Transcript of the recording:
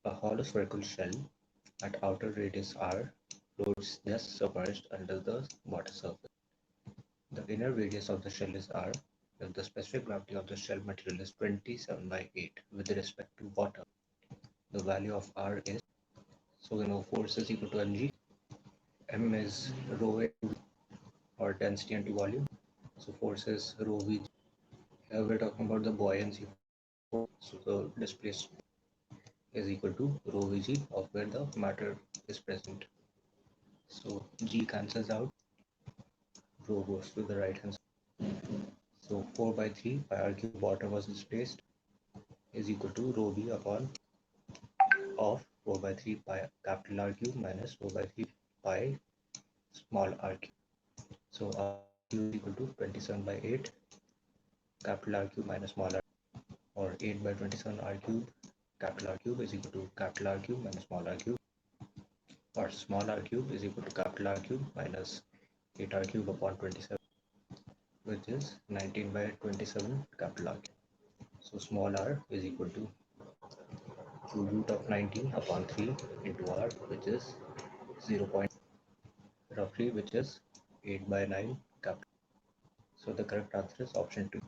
A hollow spherical shell at outer radius r floats just submerged under the water surface. The inner radius of the shell is r if the specific gravity of the shell material is 27 by 8 with respect to water. The value of r is, so we know force is equal to mg, m is rho into or density into volume, so force is rho vg. Here we're talking about the buoyancy force, so the displacement is equal to rho vg of where the matter is present. So g cancels out, rho goes to the right hand side. So 4 by 3 pi r cube water was displaced is equal to rho v upon of 4 by 3 pi capital R cube minus 4 by 3 pi small r cube. So r cube is equal to 27 by 8 capital R cube minus small r, or 8 by 27 r cube capital R cube is equal to capital R cube minus small r cube, or small r cube is equal to capital R cube minus 8 r cube upon 27, which is 19 by 27 capital R cube. So small r is equal to root of 19 upon 3 into r, which is 0. Roughly, which is 8 by 9 capital. So the correct answer is option 2.